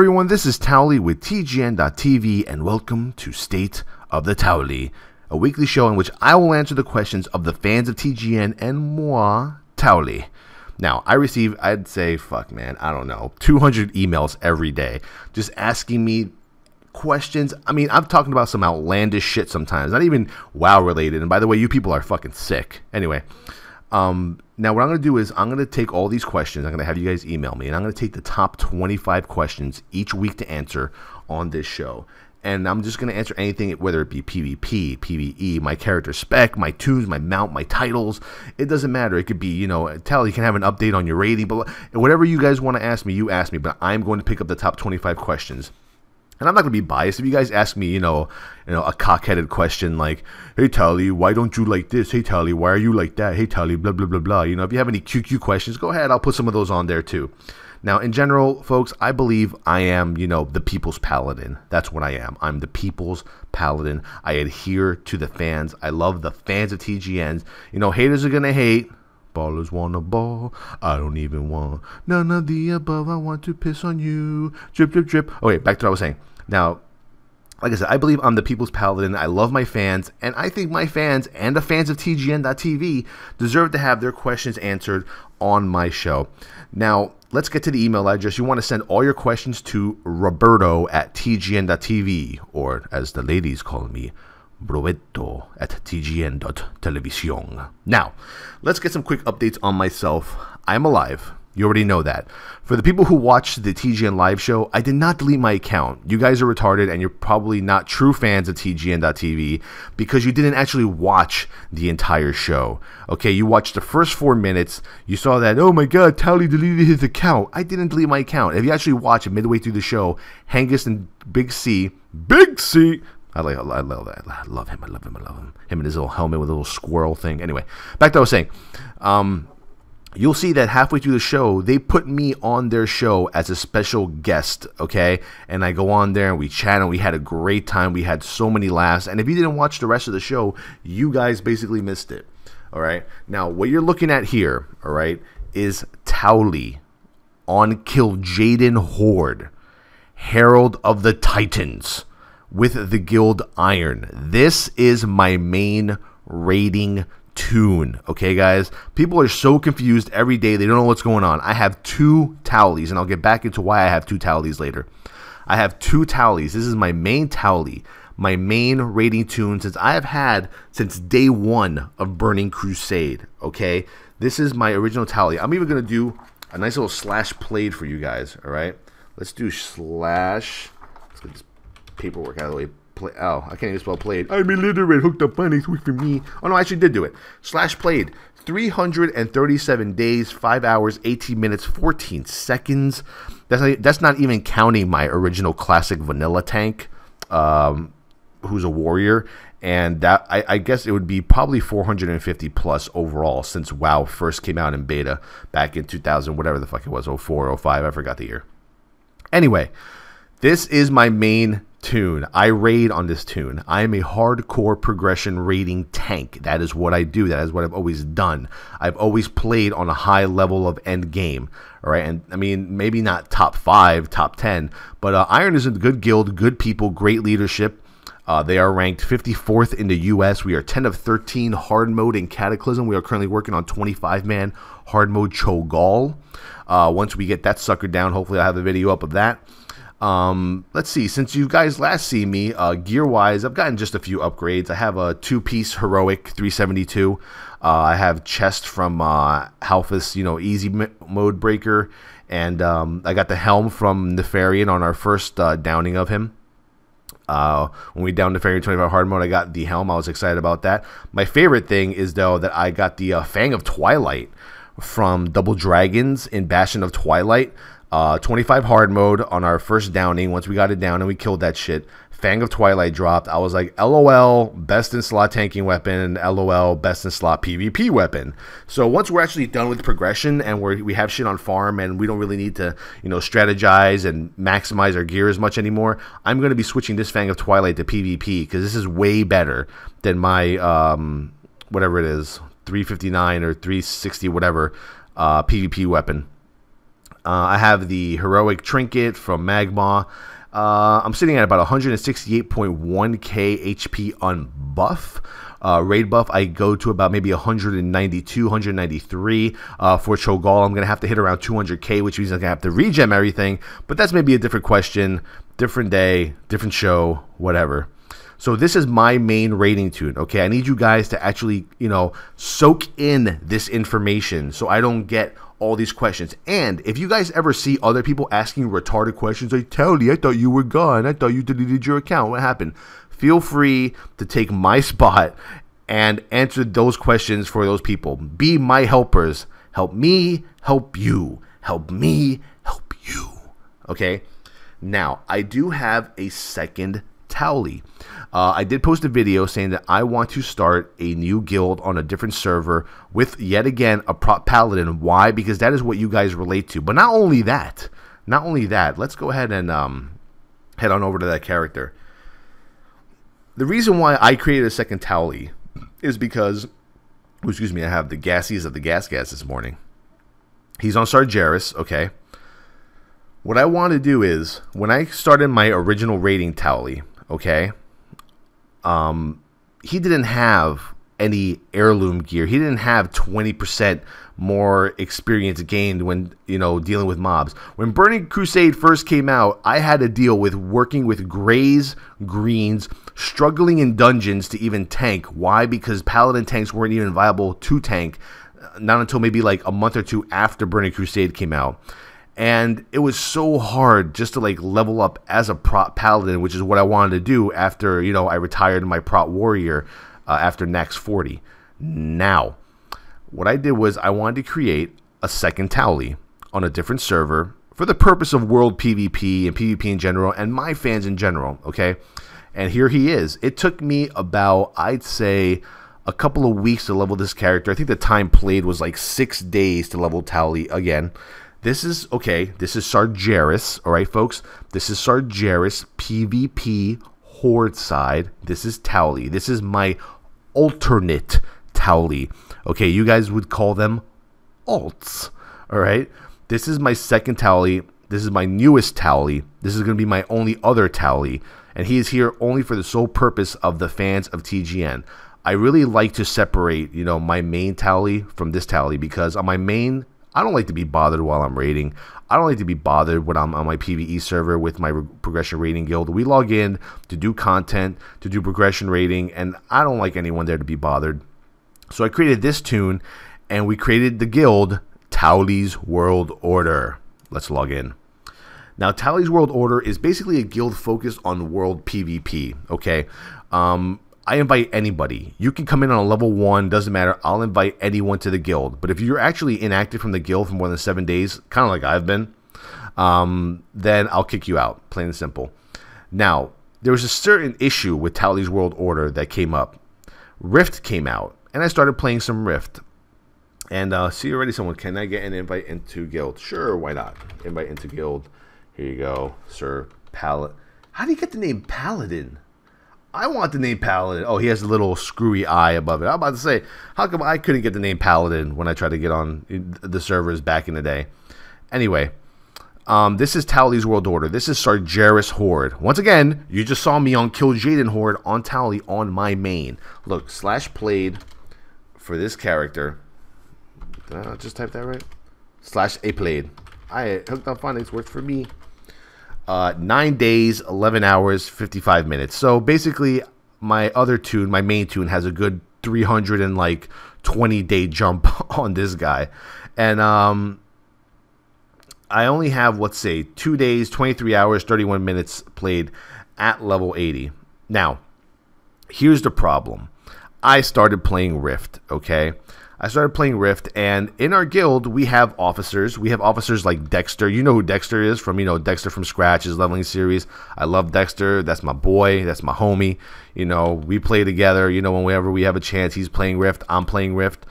everyone, this is Towelliee with TGN.TV, and welcome to State of the Towelliee, a weekly show in which I will answer the questions of the fans of TGN and moi, Towelliee. Now, I receive, I'd say, 200 emails every day just asking me questions. I mean, I'm talking about some outlandish shit sometimes, not even WoW related. And by the way, you people are fucking sick. Anyway, now what I'm going to do is I'm going to take all these questions. I'm going to have you guys email me, and I'm going to take the top 25 questions each week to answer on this show. And I'm just going to answer anything, whether it be PvP, PvE, my character spec, my tunes, my mount, my titles. It doesn't matter. It could be, you can have an update on your rating, but whatever you guys want to ask me, you ask me. But I'm going to pick up the top 25 questions. And I'm not going to be biased. If you guys ask me, a cock-headed question like, hey, Towelliee, why don't you like this? Hey, Towelliee, why are you like that? Hey, Towelliee, blah, blah, blah, blah. If you have any QQ questions, go ahead. I'll put some of those on there, too. Now, in general, folks, I believe I am, the people's paladin. That's what I am. I'm the people's paladin. I adhere to the fans. I love the fans of TGNs. Haters are going to hate. Ballers want a ball. I don't even want none of the above. I want to piss on you. Drip, drip, drip. Okay, back to what I was saying. Now, like I said, I believe I'm the people's paladin. I love my fans, and I think my fans and the fans of TGN.TV deserve to have their questions answered on my show. Now, let's get to the email address. You want to send all your questions to Roberto@TGN.TV, or as the ladies call me, Brovetto at TGN.Televisión. Now, let's get some quick updates on myself. I'm alive. You already know that. For the people who watched the TGN live show, I did not delete my account. You guys are retarded, and you're probably not true fans of TGN.TV because you didn't actually watch the entire show. Okay, you watched the first 4 minutes. You saw that, oh my god, Towelliee deleted his account. I didn't delete my account. If you actually watch it midway through the show, Hangus and Big C, I love that. I love him. Him and his little helmet with a little squirrel thing. Anyway, back to what I was saying. You'll see that halfway through the show, they put me on their show as a special guest, okay? And I go on there and we chat and we had a great time. We had so many laughs. And if you didn't watch the rest of the show, you guys basically missed it, all right? Now, what you're looking at here, all right, is Towelliee on Kil'jaeden Horde, Herald of the Titans, with the guild Iron. This is my main raiding Toon. Okay, guys? People are so confused every day. They don't know what's going on. I have 2 Towellies, and I'll get back into why I have 2 Towellies later. I have 2 Towellies. This is my main Towelliee, my main raiding Toon since I have had since day 1 of Burning Crusade. Okay? This is my original Towelliee. I'm even going to do a nice little slash played for you guys. All right? Let's do slash. Let's get this paperwork out of the way. I can't even spell played. I'm illiterate. Hooked up phonics. Weak for me. Oh no, I actually did do it. Slash played. 337 days, 5 hours, 18 minutes, 14 seconds. That's not even counting my original classic vanilla tank, who's a warrior, and that I guess it would be probably 450 plus overall since WoW first came out in beta back in 2000, whatever the fuck it was, 04, 05. I forgot the year. Anyway, this is my main Toon. I raid on this Toon. I am a hardcore progression raiding tank. That is what I do. That is what I've always done. I've always played on a high level of end game. All right, and I mean maybe not top 5, top 10, but Iron is a good guild, good people, great leadership. They are ranked 54th in the U.S. We are 10 of 13 hard mode in Cataclysm. We are currently working on 25-man hard mode Cho'Gall. Once we get that sucker down, hopefully I'll have a video up of that. Let's see, since you guys last see me, gear-wise, I've gotten just a few upgrades. I have a 2-piece Heroic 372. I have chest from Halphus, easy mode breaker. And I got the helm from Nefarian on our first downing of him. When we downed Nefarian 25 hard mode, I got the helm. I was excited about that. My favorite thing is, though, that I got the Fang of Twilight from Double Dragons in Bastion of Twilight. 25 hard mode on our first downing. Once we got it down and we killed that shit, Fang of Twilight dropped. I was like, LOL, best in slot tanking weapon, LOL, best in slot PvP weapon. So once we're actually done with progression and we have shit on farm and we don't really need to, strategize and maximize our gear as much anymore, I'm going to be switching this Fang of Twilight to PvP because this is way better than my, whatever it is, 359 or 360, whatever, PvP weapon. I have the heroic trinket from Magma. I'm sitting at about 168.1k HP on buff. Raid buff, I go to about maybe 192, 193. For Cho'Gall, I'm going to have to hit around 200k, which means I'm going to have to regem everything. But that's maybe a different question, different day, different show, whatever. So this is my main rating tune, okay? I need you guys to actually, soak in this information so I don't get all these questions. And if you guys ever see other people asking retarded questions like, Towelliee, I thought you were gone. I thought you deleted your account. What happened? Feel free to take my spot and answer those questions for those people. Be my helpers. Help me, help you. Help me, help you. Okay? Now, I do have a second Towelliee. I did post a video saying that I want to start a new guild on a different server with, yet again, a prop paladin. Why? Because that is what you guys relate to. But not only that, let's go ahead and head on over to that character. The reason why I created a second Towelliee is because, excuse me, I have the gassies of the gas this morning. He's on Sargeras, okay? What I want to do is, when I started my original rating Towelliee, okay, he didn't have any heirloom gear. He didn't have 20% more experience gained when, dealing with mobs. When Burning Crusade first came out, I had to deal with working with grays, greens, struggling in dungeons to even tank. Why? Because paladin tanks weren't even viable to tank, not until maybe like a month or two after Burning Crusade came out. And it was so hard just to level up as a prop paladin, which is what I wanted to do after, I retired my prop warrior after Nax 40. Now, what I did was I wanted to create a second Towelliee on a different server for the purpose of world PvP and PvP in general and my fans in general, okay? And here he is. It took me about, I'd say, a couple of weeks to level this character. I think the time played was like 6 days to level Towelliee again. This is Sargeras, all right, folks? This is Sargeras PvP Horde side. This is Towelliee. This is my alternate Towelliee. Okay, you guys would call them alts, all right? This is my second Towelliee. This is my newest Towelliee. This is going to be my only other Towelliee, and he is here only for the sole purpose of the fans of TGN. I really like to separate, my main Towelliee from this Towelliee because on my main, I don't like to be bothered while I'm raiding. I don't like to be bothered when I'm on my PvE server with my progression rating guild. We log in to do content, to do progression rating, and I don't like anyone there to be bothered. So I created this tune, and we created the guild Towellee's World Order. Let's log in. Now, Towellee's World Order is basically a guild focused on world PvP, okay? I invite anybody. You can come in on a level 1, doesn't matter. I'll invite anyone to the guild. But if you're actually inactive from the guild for more than 7 days, kind of like I've been, then I'll kick you out, plain and simple. Now, there was a certain issue with Towellee's World Order that came up. Rift came out, and I started playing some Rift. And see already someone, can I get an invite into guild? Sure, why not? Invite into guild. Here you go, Sir Paladin. How do you get the name Paladin? I want the name Paladin. Oh, he has a little screwy eye above it. I'm about to say, how come I couldn't get the name Paladin when I tried to get on the servers back in the day? Anyway, this is Towellee's World Order. This is Sargeras Horde. Once again, you just saw me on Kill Jaden Horde on Towelliee on my main. Look, /played for this character. Did I just type that right? /a played. I hooked on phonics worked for me. 9 days, 11 hours, 55 minutes. So basically, my other tune, my main tune, has a good 320-day jump on this guy. And I only have, let's say, 2 days, 23 hours, 31 minutes played at level 80. Now, here's the problem. I started playing Rift, okay? I started playing Rift, and in our guild, we have officers. We have officers like Dexter. You know who Dexter is from, Dexter from Scratch, his leveling series. I love Dexter. That's my boy. That's my homie. We play together. Whenever we have a chance, he's playing Rift. I'm playing Rift.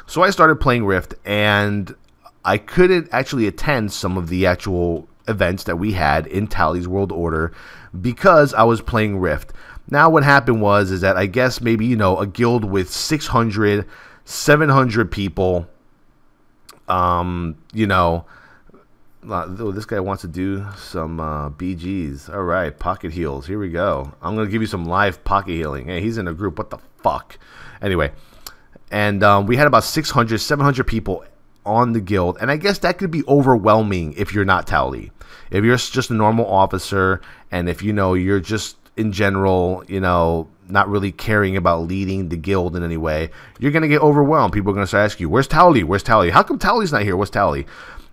So I started playing Rift, and I couldn't actually attend some of the actual events that we had in Towellee's World Order because I was playing Rift. Now, what happened is that I guess maybe, a guild with 600... 700 people, This guy wants to do some BGs. All right, pocket heals. Here we go. I'm going to give you some live pocket healing. Hey, he's in a group. What the fuck? Anyway, and we had about 600, 700 people on the guild. And I guess that could be overwhelming if you're not Towelliee. If you're just a normal officer, and if, you know, you're just in general, you know, not really caring about leading the guild in any way, you're going to get overwhelmed. People are going to start asking you, where's Towelliee? Where's Towelliee? How come Towellee's not here? What's Towelliee?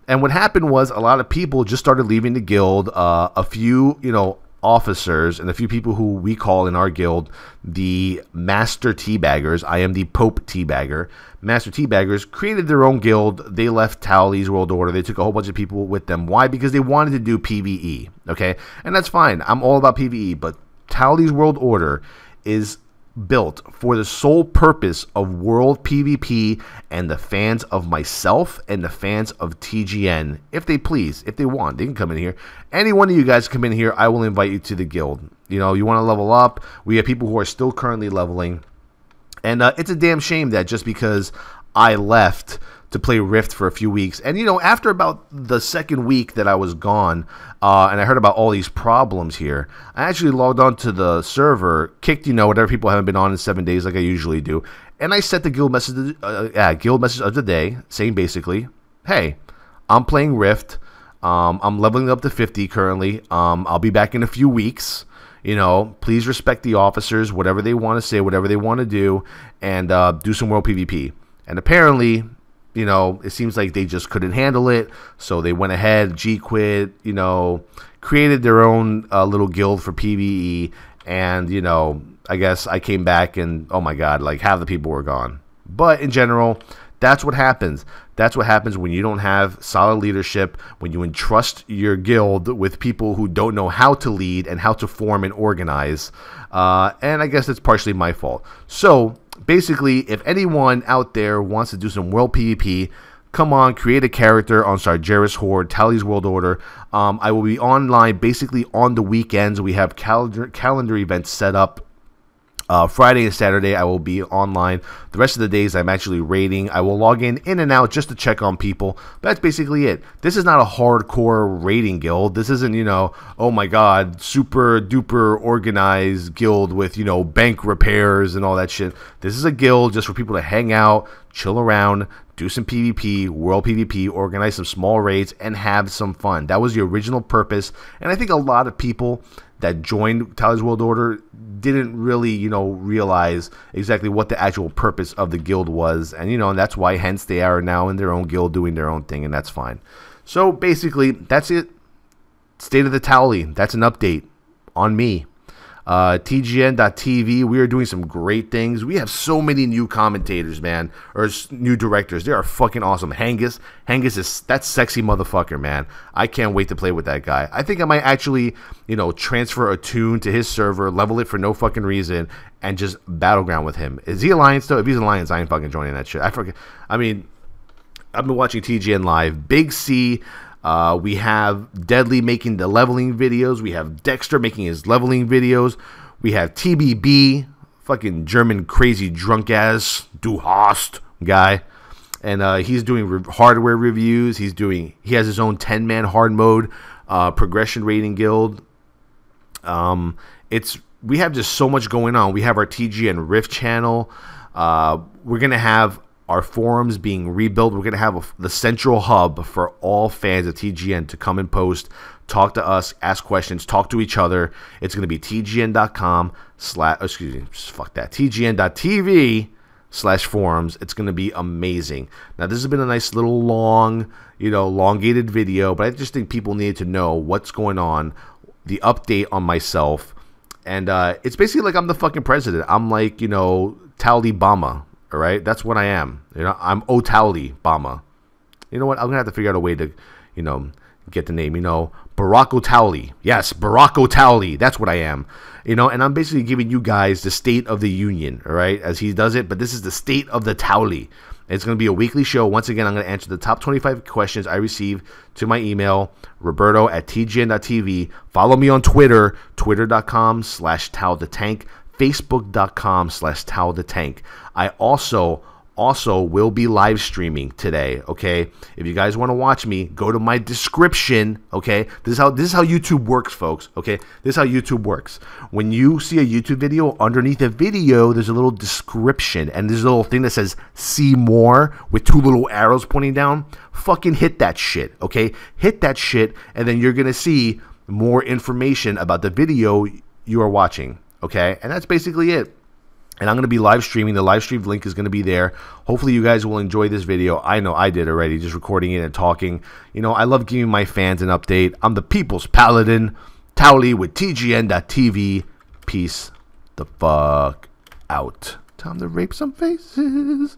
And what happened was a lot of people just started leaving the guild. A few, you know, officers and a few people who we call in our guild the Master Teabaggers. I am the Pope Teabagger. Master Teabaggers created their own guild. They left Towellee's World Order. They took a whole bunch of people with them. Why? Because they wanted to do PvE. Okay? And that's fine. I'm all about PvE, but Towellee's World Order is built for the sole purpose of world PvP and the fans of myself and the fans of TGN, if they please, if they want, they can come in here. Any one of you guys come in here, I will invite you to the guild. You know, you want to level up. We have people who are still currently leveling, and it's a damn shame that just because I left to play Rift for a few weeks, and you know, after about the second week that I was gone, and I heard about all these problems here, I actually logged on to the server, kicked, you know, whatever people haven't been on in 7 days like I usually do, and I set the guild message, guild message of the day, saying basically, hey, I'm playing Rift, I'm leveling up to 50 currently, I'll be back in a few weeks. You know, please respect the officers, whatever they want to say, whatever they want to do, and do some world PvP. And apparently, you know, it seems like they just couldn't handle it, so they went ahead, G-quit, you know, created their own little guild for PvE, and, you know, I guess I came back and, oh my god, like, half the people were gone. But in general, that's what happens. That's what happens when you don't have solid leadership, when you entrust your guild with people who don't know how to lead and how to form and organize. And I guess it's partially my fault. So, basically, if anyone out there wants to do some world PvP, come on, create a character on Sargeras Horde, Towellee's World Order. I will be online basically on the weekends. We have calendar events set up. Friday and Saturday, I will be online. The rest of the days, I'm actually raiding. I will log in and out just to check on people. But that's basically it. This is not a hardcore raiding guild. This isn't, you know, oh my god, super duper organized guild with, you know, bank repairs and all that shit. This is a guild just for people to hang out, chill around, do some PvP, world PvP, organize some small raids, and have some fun. That was the original purpose. And I think a lot of people that joined Towellee's World Order didn't really, you know, realize exactly what the actual purpose of the guild was. And, you know, and that's why, hence, they are now in their own guild doing their own thing, and that's fine. So, basically, that's it. State of the Towelliee. That's an update on me. TGN.TV, we are doing some great things. We have so many new commentators, man, or new directors. They are fucking awesome. Hangus is that sexy motherfucker, man. I can't wait to play with that guy. I think I might actually, you know, transfer a Toon to his server, level it for no fucking reason, and just battleground with him. Is he Alliance though? If he's Alliance, I ain't fucking joining that shit. I mean, I've been watching TGN live. Big C. We have Deadly making the leveling videos. We have Dexter making his leveling videos. We have TBB, fucking German crazy drunk ass Du Hast guy, and he's doing hardware reviews. He has his own 10-man hard mode progression rating guild. We have just so much going on. We have our TGN Rift channel. We're gonna have our forums being rebuilt. We're going to have the central hub for all fans of TGN to come and post, talk to us, ask questions, talk to each other. It's going to be TGN.TV/forums. It's going to be amazing. Now, this has been a nice little long, you know, elongated video, but I just think people need to know what's going on, the update on myself, and it's basically like I'm the fucking president. I'm like, you know, Towelliee Bama. All right, that's what I am. You know, I'm Towelliee Bama. You know what? I'm gonna have to figure out a way to, you know, get the name. You know, Barack Towelliee. Yes, Barack Towelliee. That's what I am. You know, and I'm basically giving you guys the State of the Union. All right, as he does it. But this is the State of the Towelliee. It's going to be a weekly show. Once again, I'm going to answer the top 25 questions I receive to my email, roberto@tgn.tv. Follow me on Twitter, twitter.com/towthetank. Facebook.com/towthetank. I also also will be live streaming today, okay? If you guys want to watch me, go to my description, okay? This is how YouTube works, folks, okay? This is how YouTube works. When you see a YouTube video, underneath the video, there's a little description, and there's a little thing that says see more with 2 little arrows pointing down. Fucking hit that shit, okay? Hit that shit, and then you're gonna see more information about the video you are watching, okay? And that's basically it. And I'm going to be live streaming. The live stream link is going to be there. Hopefully you guys will enjoy this video. I know I did already, just recording it and talking. You know, I love giving my fans an update. I'm the People's Paladin, Towelliee with TGN.TV. Peace the fuck out. Time to rape some faces.